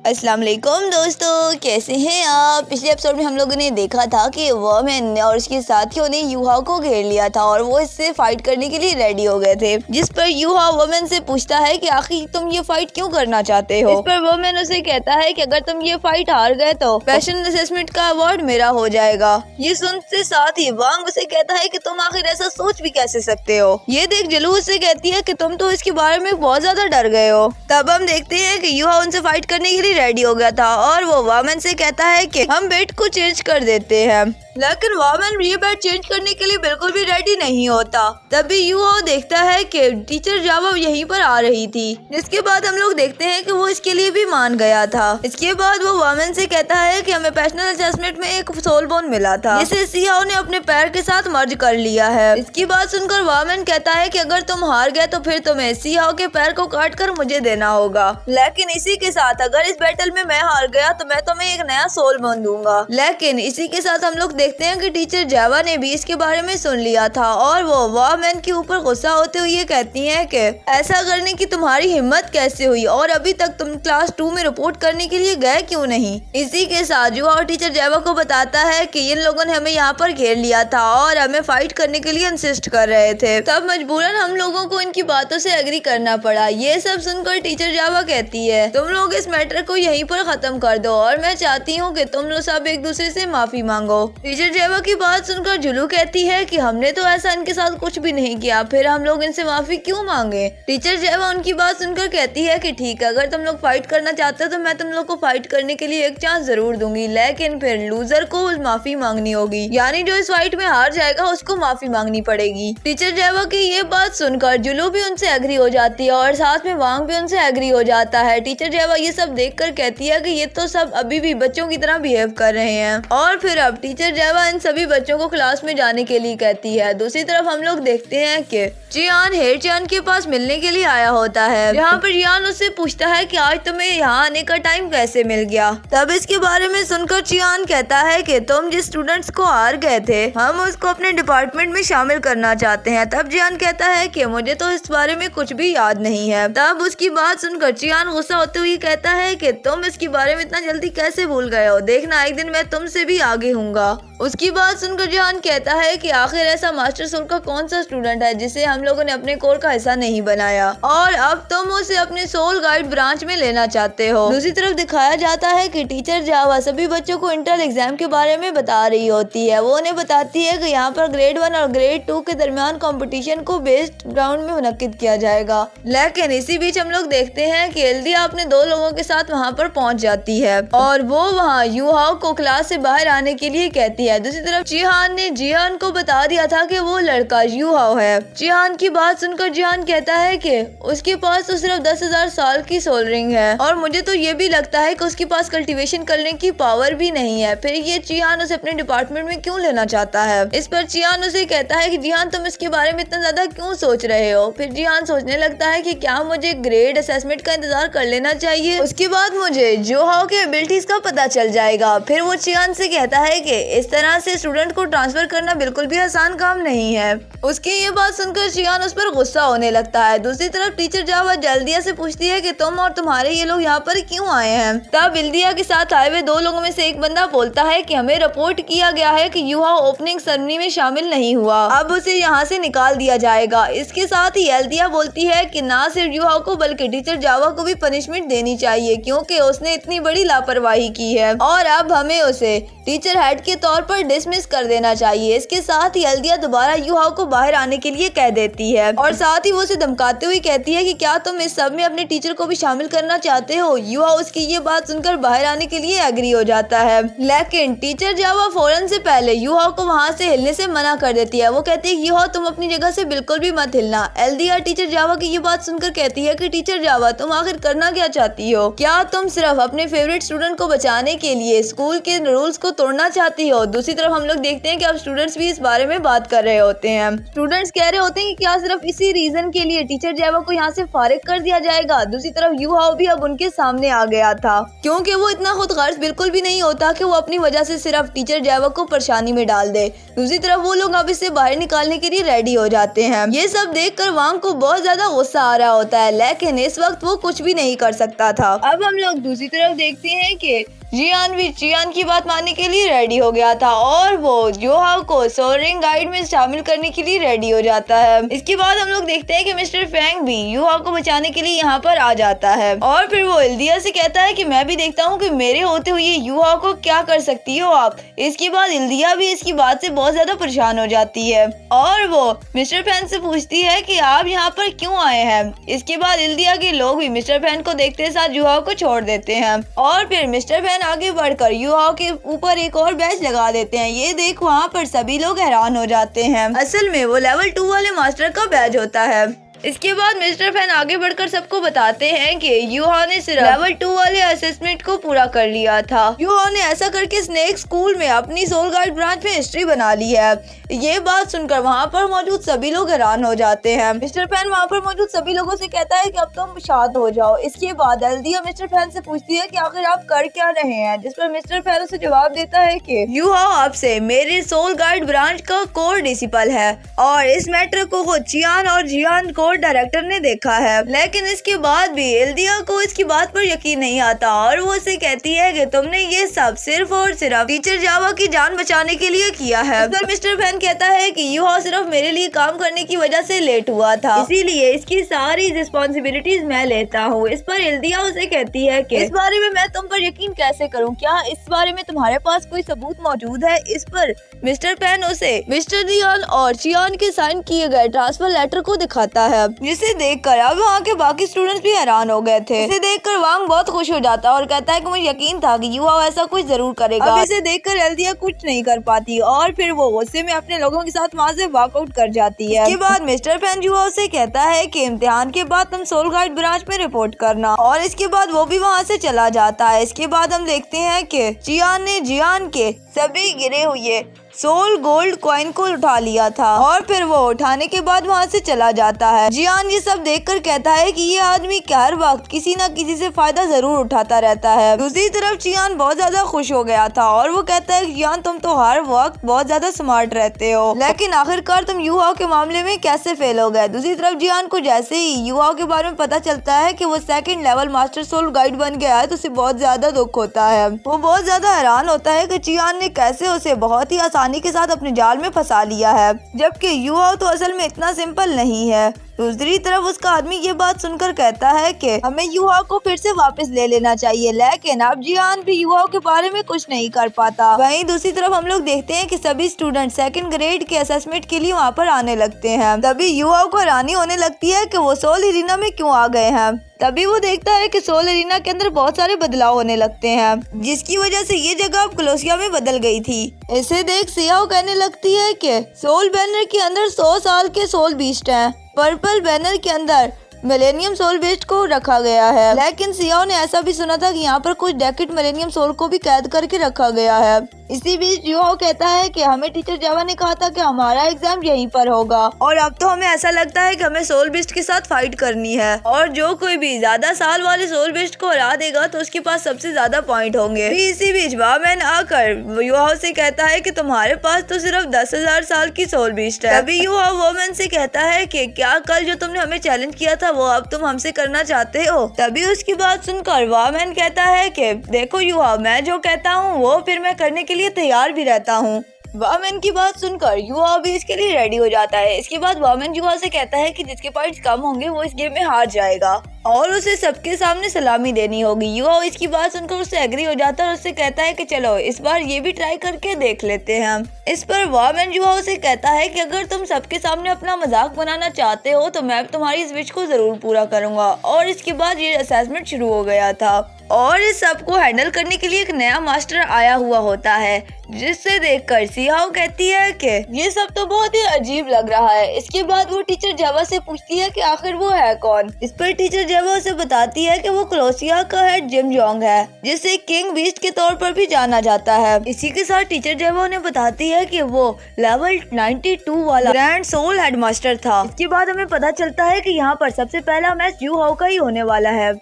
अस्सलाम वालेकुम दोस्तों, कैसे हैं आप। पिछले एपिसोड में हम लोगों ने देखा था कि वर्मन और उसके साथियों ने यूहा को घेर लिया था और वो इससे फाइट करने के लिए रेडी हो गए थे। जिस पर यूहा वर्मन से पूछता है कि आखिर तुम ये फाइट क्यों करना चाहते हो। इस पर वर्मन उसे कहता है कि अगर तुम ये फाइट हार गए तो पैशन असेसमेंट का अवार्ड मेरा हो जाएगा। ये सुनते साथ ही वांग उसे कहता है कि तुम आखिर ऐसा सोच भी कैसे सकते हो। ये देख जलू उससे कहती है कि तुम तो इसके बारे में बहुत ज्यादा डर गए हो। तब हम देखते हैं कि यूहा उनसे फाइट करने के लिए रेडी हो गया था और वो वामन से कहता है कि हम बेट को चेंज कर देते हैं, लेकिन वामन ये बेट चेंज करने के लिए बिल्कुल भी रेडी नहीं होता। तभी यूहा देखता है कि टीचर जावा यहीं पर आ रही थी, जिसके बाद हम लोग देखते हैं कि वो इसके लिए भी मान गया था। इसके बाद वो वामन से कहता है कि हमें पर्सनल असेसमेंट में एक सोल बोन मिला था, जिसे सियाओ ने अपने पैर के साथ मर्ज कर लिया है। इसकी बात सुनकर वामन कहता है कि अगर तुम हार गए तो फिर तुम्हें सियाओ के पैर को काट कर मुझे देना होगा, लेकिन इसी के साथ अगर इस बैटल में मैं हार गया तो मैं तुम्हें एक नया सोल बोन दूंगा। लेकिन इसी के साथ हम लोग देखते हैं कि टीचर जावा ने भी इसके बारे में सुन लिया था और वो वामन के ऊपर गुस्सा होते हुए ये कहती हैं कि ऐसा करने की तुम्हारी हिम्मत कैसे हुई और अभी तक तुम क्लास 2 में रिपोर्ट करने के लिए गए क्यों नहीं। इसी के साथ युवा और टीचर जावा को बताता है कि इन लोगों ने हमें यहाँ पर घेर लिया था और हमें फाइट करने के लिए इंसिस्ट कर रहे थे। तब मजबूरन हम लोगों को इनकी बातों से एग्री करना पड़ा। ये सब सुनकर टीचर जावा कहती है तुम लोग इस मैटर को यहीं पर खत्म कर दो और मैं चाहती हूँ कि तुम लोग सब एक दूसरे से माफी मांगो। टीचर जावा की बात सुनकर जुलू कहती है कि हमने तो ऐसा इनके साथ कुछ भी नहीं किया, फिर हम लोग इनसे माफी क्यों मांगे। टीचर जावा उनकी बात सुनकर कहती है कि ठीक है, अगर तुम लोग फाइट करना चाहते हो तो मैं तुम लोग को फाइट करने के लिए एक चांस जरूर दूंगी, लेकिन फिर लूजर को माफी मांगनी होगी, यानी जो इस फाइट में हार जाएगा उसको माफी मांगनी पड़ेगी। टीचर जावा की ये बात सुनकर जुलू भी उनसे एग्री हो जाती है और साथ में वांग भी उनसे एग्री हो जाता है। टीचर जावा ये सब देखकर कहती है कि ये तो सब अभी भी बच्चों की तरह बिहेव कर रहे हैं और फिर अब टीचर जावा इन सभी बच्चों को क्लास में जाने के लिए कहती है। दूसरी तरफ हम लोग देखते हैं कि जियान हेरचान के पास मिलने के लिए आया होता है, जहाँ पर जियान उससे पूछता है कि आज तुम्हें यहाँ आने का टाइम कैसे मिल गया। तब इसके बारे में सुनकर जियान कहता है कि तुम जिस स्टूडेंट्स को हार गए थे हम उसको अपने डिपार्टमेंट में शामिल करना चाहते हैं। तब जियान कहता है कि मुझे तो इस बारे में कुछ भी याद नहीं है। तब उसकी बात सुनकर जियान गुस्सा होते हुए कहता है कि तुम इसके बारे में इतना जल्दी कैसे भूल गए हो, देखना एक दिन मैं तुमसे भी आगे हूँगा। उसकी बात सुनकर जियान कहता है कि आखिर ऐसा मास्टर सोल का कौन सा स्टूडेंट है जिसे हम लोगों ने अपने कोर का हिस्सा नहीं बनाया और अब तुम उसे अपने सोल गाइड ब्रांच में लेना चाहते हो। दूसरी तरफ दिखाया जाता है कि टीचर जावा सभी बच्चों को इंटर एग्जाम के बारे में बता रही होती है। वो उन्हें बताती है कि यहाँ पर ग्रेड 1 और ग्रेड 2 के दरमियान कंपटीशन को बेस्ड ग्राउंड में मुनक्किद किया जाएगा, लेकिन इसी बीच हम लोग देखते हैं कि एल्दिया अपने 2 लोगों के साथ वहाँ पर पहुँच जाती है और वो वहाँ यूहाओ को क्लास से बाहर आने के लिए कहती है। दूसरी तरफ जिहान ने जिहान को बता दिया था कि वो लड़का यूहाओ है। जिहान की बात सुनकर जिहान कहता है कि उसके पास तो सिर्फ 10,000 साल की सोल रिंग है और मुझे तो ये भी लगता है कि उसके पास कल्टीवेशन करने की पावर भी नहीं है, फिर ये जिहान उसे अपने डिपार्टमेंट में क्यों लेना चाहता है। इस पर जिहान उसे कहता है कि जिहान तुम इसके बारे में इतना ज्यादा क्यों सोच रहे हो। फिर जिहान सोचने लगता है कि क्या मुझे ग्रेड असेसमेंट का इंतजार कर लेना चाहिए, उसके बाद मुझे जोहाओ के एबिलिटीज का पता चल जाएगा। फिर वो जिहान से कहता है कि इस तरह से स्टूडेंट को ट्रांसफर करना बिल्कुल भी आसान काम नहीं है। उसकी ये बात सुनकर जिहान उस पर गुस्सा होने लगता है। दूसरी तरफ टीचर जावा जल्दिया से पूछती है कि तुम और तुम्हारे ये लोग यहाँ पर क्यों आए हैं। तब इल्दिया के साथ आए हुए 2 लोगों में से एक बंदा बोलता है कि हमें रिपोर्ट किया गया है कि यूहा ओपनिंग सेरेमनी में शामिल नहीं हुआ, अब उसे यहाँ से निकाल दिया जाएगा। इसके साथ ही एल्दिया बोलती है कि ना सिर्फ यूहा को बल्कि टीचर जावा को भी पनिशमेंट देनी चाहिए क्योंकि उसने इतनी बड़ी लापरवाही की है और अब हमें उसे टीचर हेड के तौर पर डिसमिस कर देना चाहिए। इसके साथ ही एल्दिया दोबारा यूहाओ को बाहर आने के लिए कह देती है और साथ ही वो उसे धमकाते हुए कहती है कि क्या तुम इस सब में अपने टीचर को भी शामिल करना चाहते हो। यूहाओ उसकी ये बात सुनकर बाहर आने के लिए एग्री हो जाता है, लेकिन टीचर जावा फौरन से पहले यूहाओ को वहाँ से हिलने से मना कर देती है। वो कहती है यूहाओ तुम अपनी जगह से बिल्कुल भी मत हिलना। एल्दिया टीचर जावा की ये बात सुनकर कहती है कि टीचर जावा तुम आखिर करना क्या चाहती हो, क्या तुम सिर्फ अपने फेवरेट स्टूडेंट को बचाने के लिए स्कूल के रूल्स को तोड़ना चाहती हो। दूसरी तरफ हम लोग देखते हैं कि अब स्टूडेंट्स भी इस बारे में बात कर रहे होते हैं। स्टूडेंट्स कह रहे होते हैं कि क्या सिर्फ इसी रीजन के लिए टीचर जैवा को यहाँ से फारिग कर दिया जाएगा। दूसरी तरफ यूहाओ भी अब उनके सामने आ गया था, क्योंकि वो इतना खुद गर्ज बिल्कुल भी नहीं होता कि वो अपनी वजह से सिर्फ टीचर जैवा को परेशानी में डाल दे। दूसरी तरफ वो लोग अब इसे बाहर निकालने के लिए रेडी हो जाते हैं। ये सब देखकर वांग को बहुत ज्यादा गुस्सा आ रहा होता है, लेकिन इस वक्त वो कुछ भी नहीं कर सकता था। अब हम लोग दूसरी तरफ देखते हैं कि जियान भी चियान की बात मानने के लिए रेडी हो गया था और वो यूहाओ को सोलरिंग गाइड में शामिल करने के लिए रेडी हो जाता है। इसके बाद हम लोग देखते हैं कि मिस्टर फैंग भी यूहाओ को बचाने के लिए यहाँ पर आ जाता है और फिर वो इल्दिया से कहता है कि मैं भी देखता हूँ कि मेरे होते हुए यूहाओ को क्या कर सकती हो आप। इसके बाद इल्दिया भी इसकी बात से बहुत ज्यादा परेशान हो जाती है और वो मिस्टर फैन से पूछती है कि आप यहाँ पर क्यों आए हैं। इसके बाद इल्दिया के लोग भी मिस्टर फैन को देखते साथ यूहाओ को छोड़ देते हैं और फिर मिस्टर फैन आगे बढ़कर यूहाओ के ऊपर एक और बैच लगा देते हैं। ये देख वहाँ पर सभी लोग हैरान हो जाते हैं। असल में वो लेवल 2 वाले मास्टर का बैच होता है। इसके बाद मिस्टर फैन आगे बढ़कर सबको बताते हैं कि यूहाओ ने सिर्फ लेवल 2 वाले असेसमेंट को पूरा कर लिया था। यूहाओ ने ऐसा करके स्नेक स्कूल में अपनी सोल गाइड ब्रांच में हिस्ट्री बना ली है। ये बात सुनकर वहाँ पर मौजूद सभी लोग हैरान हो जाते हैं। मिस्टर फैन वहाँ पर मौजूद सभी लोगों से कहता है कि अब तुम शांत हो जाओ। इसके बाद एल्दिया मिस्टर फैन से पूछती है कि आखिर आप कर क्या रहे हैं, जिस पर मिस्टर फैन उसे जवाब देता है कि यूहाओ आपसे मेरे सोल गाइड ब्रांच का कोर डिसिपल है और इस मैटर को खुद चियान और जियान को डायरेक्टर ने देखा है। लेकिन इसके बाद भी एल्दिया को इसकी बात पर यकीन नहीं आता और वो उसे कहती है कि तुमने ये सब सिर्फ और सिर्फ टीचर जावा की जान बचाने के लिए किया है। इस पर मिस्टर फैन कहता है कि यूहाओ सिर्फ मेरे लिए काम करने की वजह से लेट हुआ था, इसीलिए इसकी सारी रिस्पॉन्सिबिलिटीज मैं लेता हूँ। इस पर एल्दिया उसे कहती है कि इस बारे में मैं तुम पर यकीन कैसे करूँ, क्या इस बारे में तुम्हारे पास कोई सबूत मौजूद है। इस पर मिस्टर फैन उसे मिस्टर जियान और चियान के साइन किए गए ट्रांसफर लेटर को दिखाता है, जिसे देखकर अब वहाँ के बाकी स्टूडेंट्स भी हैरान हो गए थे। इसे देखकर वांग बहुत खुश हो जाता है और कहता है कि मुझे यकीन था कि यूहाओ ऐसा कुछ जरूर करेगा। अब इसे देखकर एल्दिया कुछ नहीं कर पाती और फिर वो गुस्से में अपने लोगों के साथ वहाँ से वॉकआउट कर जाती है। इसके बाद मिस्टर फैन यूहाओ से कहता है कि इम्तिहान के बाद तुम सोल गाइड ब्रांच में रिपोर्ट करना और इसके बाद वो भी वहाँ से चला जाता है। इसके बाद हम देखते हैं कि चियान ने जियान के सभी गिरे हुए सोल गोल्ड कॉइन को उठा लिया था और फिर वो उठाने के बाद वहाँ से चला जाता है। जियान ये सब देखकर कहता है कि ये आदमी हर वक्त किसी न किसी से फायदा जरूर उठाता रहता है। दूसरी तरफ चियान बहुत ज्यादा खुश हो गया था और वो कहता है कि जियान तुम तो हर वक्त बहुत ज्यादा स्मार्ट रहते हो, लेकिन आखिरकार तुम यूहाओ के मामले में कैसे फेल हो गए। दूसरी तरफ जियान को जैसे ही यूहाओ के बारे में पता चलता है कि वो 2nd level master soul guide बन गया है तो उसे बहुत ज्यादा दुख होता है। वो बहुत ज्यादा हैरान होता है कि चियान ने कैसे उसे बहुत ही आसानी के साथ अपने जाल में फंसा लिया है, जबकि यूहाओ तो असल में इतना सिंपल नहीं है। दूसरी तरफ उसका आदमी ये बात सुनकर कहता है कि हमें यूहाओ को फिर से वापस ले लेना चाहिए, लेकिन अब जियान भी यूहाओ के बारे में कुछ नहीं कर पाता। वहीं दूसरी तरफ हम लोग देखते हैं कि सभी स्टूडेंट 2nd ग्रेड के असेसमेंट के लिए वहाँ पर आने लगते हैं। तभी यूहाओ को हैरानी होने लगती है कि वो सोल एरिना में क्यों आ गए हैं। तभी वो देखता है कि सोल एरिना के अंदर बहुत सारे बदलाव होने लगते हैं, जिसकी वजह से ये जगह अब कोलोसिया में बदल गई थी। इसे देख सियाओ कहने लगती है कि सोल बैनर के अंदर 100 साल के सोल बीस्ट हैं। पर्पल बैनर के अंदर मिलेनियम सोल बेस्ट को रखा गया है, लेकिन सियाओ ने ऐसा भी सुना था कि यहाँ पर कुछ डेकेड मिलेनियम सोल को भी कैद करके रखा गया है। इसी बीच यूहाओ कहता है कि हमें टीचर जावा ने कहा था कि हमारा एग्जाम यहीं पर होगा और अब तो हमें ऐसा लगता है कि हमें सोल बिस्ट के साथ फाइट करनी है और जो कोई भी ज्यादा साल वाले सोल बिस्ट को हरा देगा तो उसके पास सबसे ज्यादा पॉइंट होंगे। इसी बीच वामैन आकर यूहाओ से कहता है कि तुम्हारे पास तो सिर्फ 10,000 साल की सोल बिस्ट है। तभी यूहाओ वामैन से कहता है कि क्या कल जो तुमने हमें चैलेंज किया था वो अब तुम हमसे करना चाहते हो। तभी उसकी बात सुनकर वामैन कहता है कि देखो यूहाओ, मैं जो कहता हूँ वो फिर मैं करने के लिए तैयार भी रहता हूँ। वामैन की बात सुनकर यूहाओ भी इसके लिए रेडी हो जाता है। इसके बाद वामैन यूहाओ से कहता है कि जिसके पॉइंट्स कम होंगे वो इस गेम में हार जाएगा और उसे सबके सामने सलामी देनी होगी। यूहाओ इसकी बात सुनकर उससे एग्री हो जाता है और उससे कहता है कि चलो इस बार ये भी ट्राई करके देख लेते हैं। इस पर वामैन यूहाओ से कहता है कि अगर तुम सबके सामने अपना मजाक बनाना चाहते हो तो मैं तुम्हारी इस विश को जरूर पूरा करूंगा और इसके बाद ये असेसमेंट शुरू हो गया था। और इस सब को हैंडल करने के लिए एक नया मास्टर आया हुआ होता है, जिससे देखकर सिहाओ कहती है कि ये सब तो बहुत ही अजीब लग रहा है। इसके बाद वो टीचर जेवा से पूछती है कि आखिर वो है कौन। इस पर टीचर जेवा उसे बताती है कि वो क्लोसिया का हेड जिम जोंग है, जिसे किंग बीस्ट के तौर पर भी जाना जाता है। इसी के साथ टीचर जेवा उन्हें बताती है कि वो लेवल 92 वाला ग्रैंड सोल हेडमास्टर था। इसके बाद हमें पता चलता है कि यहाँ पर सबसे पहला मैच यूहाओ का ही होने वाला है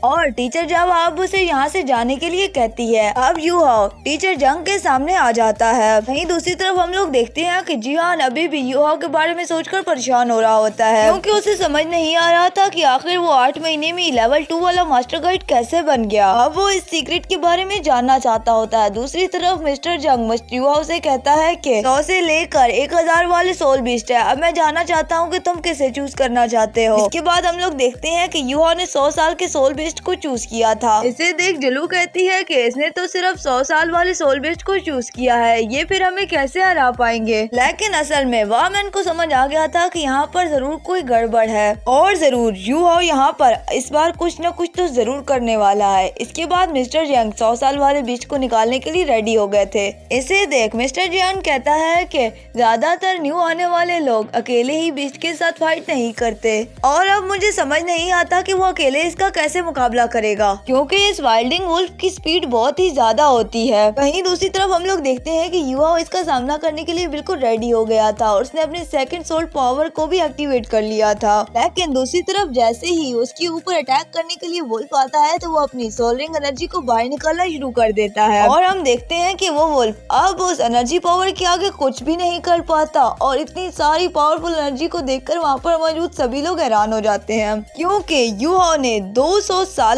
और टीचर जेवा अब उसे यहाँ से जाने के लिए कहती है। अब यूहाओ टीचर जंग के सामने आ जाता है। वहीं दूसरी तरफ हम लोग देखते हैं कि जिहान अभी भी यूहाओ के बारे में सोचकर परेशान हो रहा होता है, क्योंकि उसे समझ नहीं आ रहा था कि आखिर वो 8 महीने में लेवल 2 वाला मास्टर गाइड कैसे बन गया। अब वो इस सीक्रेट के बारे में जानना चाहता होता है। दूसरी तरफ मिस्टर जंग यूहाओ से कहता है कि 100 से लेकर 1000 वाले सोल बीस्ट है। अब मैं जानना चाहता हूँ कि तुम किसे चूज करना चाहते हो। इसके बाद हम लोग देखते हैं कि यूहाओ ने 100 साल के सोल बीस्ट को चूज किया था। इसे देख जलू कहती है कि इसने तो सिर्फ 100 साल वाले सोल बीस्ट को चूज किया है, ये फिर हमें कैसे हरा पाएंगे। लेकिन असल में वामैन को समझ आ गया था कि यहाँ पर जरूर कोई गड़बड़ है और जरूर यूहाओ यहाँ पर इस बार कुछ न कुछ तो जरूर करने वाला है। इसके बाद मिस्टर जियांग 100 साल वाले बीस्ट को निकालने के लिए रेडी हो गए थे। इसे देख मिस्टर जियांग कहता है कि ज्यादातर न्यू आने वाले लोग अकेले ही बीस्ट के साथ फाइट नहीं करते और अब मुझे समझ नहीं आता कि वो अकेले इसका कैसे मुकाबला करेगा, क्योंकि इस वाइल्डिंग वुल्फ की स्पीड बहुत ही ज्यादा होती है। वहीं दूसरी तरफ हम लोग देखते हैं कि यूहाओ इसका सामना करने के लिए बिल्कुल रेडी हो गया था और उसने अपने सेकंड सोल पावर को भी एक्टिवेट कर लिया था। लेकिन दूसरी तरफ जैसे ही उसके ऊपर अटैक करने के लिए वुल्फ आता है तो वो अपनी सोल रिंग एनर्जी को बाहर निकालना शुरू कर देता है और हम देखते हैं कि वो वुल्फ अब उस एनर्जी पावर के आगे कुछ भी नहीं कर पाता और इतनी सारी पावरफुल एनर्जी को देखकर वहाँ पर मौजूद सभी लोग हैरान हो जाते हैं, क्योंकि यूहाओ ने 200 साल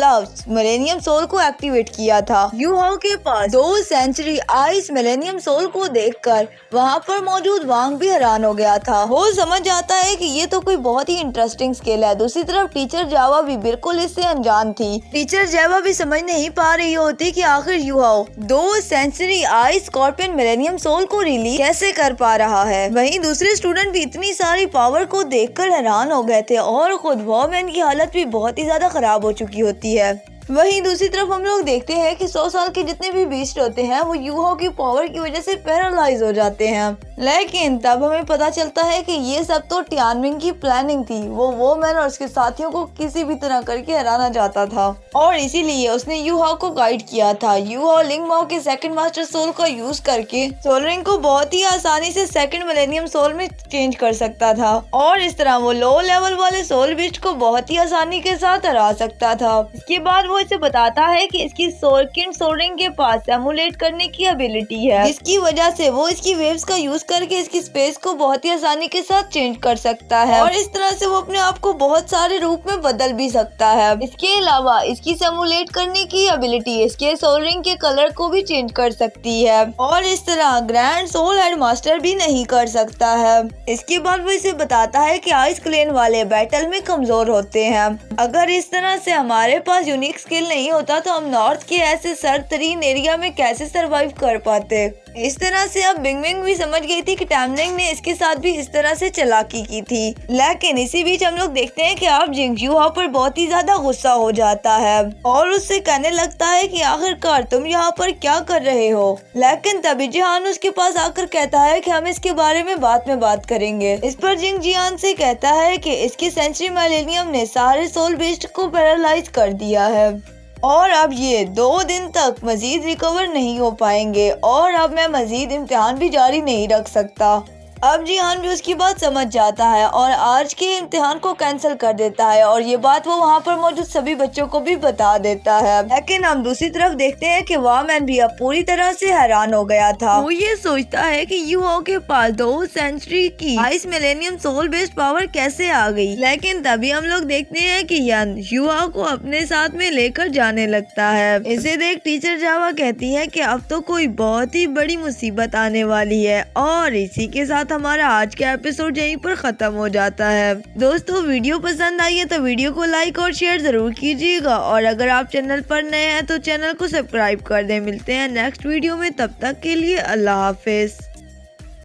मिलेनियम सोल को एक्टिवेट किया था। यूहाओ के पास 2 सेंचुरी आइस मिलेनियम सोल को देखकर वहाँ पर मौजूद वांग भी हैरान हो गया था। वो समझ आता है कि ये तो कोई बहुत ही इंटरेस्टिंग स्किल है। दूसरी तरफ टीचर जावा भी बिल्कुल इससे अनजान थी। टीचर जावा भी समझ नहीं पा रही होती कि आखिर Yuhao 2 century ice scorpion millennium soul को रिलीज कैसे कर पा रहा है। वहीं दूसरे स्टूडेंट भी इतनी सारी पावर को देखकर हैरान हो गए थे और खुद वॉमैन की हालत भी बहुत ही ज्यादा खराब हो चुकी होती है। वहीं दूसरी तरफ हम लोग देखते हैं कि 100 साल के जितने भी बीस्ट होते हैं वो यूहाओ की पावर की वजह से पैरालाइज हो जाते हैं। लेकिन तब हमें पता चलता है कि ये सब तो टियानमिंग की प्लानिंग थी। वो मैन और उसके साथियों को किसी भी तरह करके हराना चाहता था और इसीलिए उसने यूहाओ को गाइड किया था। यूहाओ लिंगमाओ के सेकंड मास्टर सोल का यूज करके सोल रिंग को बहुत ही आसानी से सेकंड मिलेनियम सोल में चेंज कर सकता था और इस तरह वो लो लेवल वाले सोल बीस्ट को बहुत ही आसानी के साथ हरा सकता था। इसके बाद वो इसे बताता है कि इसकी सोल रिंग के पास एमुलेट करने की एबिलिटी है, जिसकी वजह से वो इसकी वेव्स का यूज करके इसकी स्पेस को बहुत ही आसानी के साथ चेंज कर सकता है और इस तरह से वो अपने आप को बहुत सारे रूप में बदल भी सकता है। इसके अलावा इसकी सिमुलेट करने की एबिलिटी इसके सोल रिंग के कलर को भी चेंज कर सकती है और इस तरह ग्रैंड सोल हेडमास्टर भी नहीं कर सकता है। इसके बाद वो इसे बताता है कि आइस क्लेन वाले बैटल में कमजोर होते हैं। अगर इस तरह से हमारे पास यूनिक स्किल नहीं होता तो हम नॉर्थ के ऐसे सर्द-तरीन एरिया में कैसे सरवाइव कर पाते। इस तरह से अब बिंगबिंग भी समझ गई थी कि टैमलिंग ने इसके साथ भी इस तरह से चालाकी की थी। लेकिन इसी बीच हम लोग देखते हैं कि अब जिंग यूहाओ पर बहुत ही ज्यादा गुस्सा हो जाता है और उससे कहने लगता है कि आखिरकार तुम यहाँ पर क्या कर रहे हो। लेकिन तभी जिहान उसके पास आकर कहता है कि हम इसके बारे में बाद में बात करेंगे। इस पर जिंग जिहान से कहता है कि इसके सेंचुरी मिलेनियम ने सारे सोल बीस्ट को पैरालाइज कर दिया है और अब ये 2 दिन तक मजीद रिकवर नहीं हो पाएंगे और अब मैं मजीद इम्तिहान भी जारी नहीं रख सकता। अब जिहान भी उसकी बात समझ जाता है और आज के इम्तिहान को कैंसिल कर देता है और ये बात वो वहाँ पर मौजूद सभी बच्चों को भी बता देता है। लेकिन हम दूसरी तरफ देखते हैं कि वामैन भी अब पूरी तरह से हैरान हो गया था। वो ये सोचता है कि यूहाओ के पास 2 सेंचुरी की ice millennium soul based power कैसे आ गई। लेकिन तभी हम लोग देखते हैं कि यन यूहाओ को अपने साथ में लेकर जाने लगता है। इसे देख टीचर जावा कहती है कि अब तो कोई बहुत ही बड़ी मुसीबत आने वाली है और इसी के साथ हमारा आज का एपिसोड यहीं पर खत्म हो जाता है। दोस्तों वीडियो पसंद आई है तो वीडियो को लाइक और शेयर जरूर कीजिएगा और अगर आप चैनल पर नए हैं तो चैनल को सब्सक्राइब कर दें। मिलते हैं नेक्स्ट वीडियो में, तब तक के लिए अल्लाह हाफिज।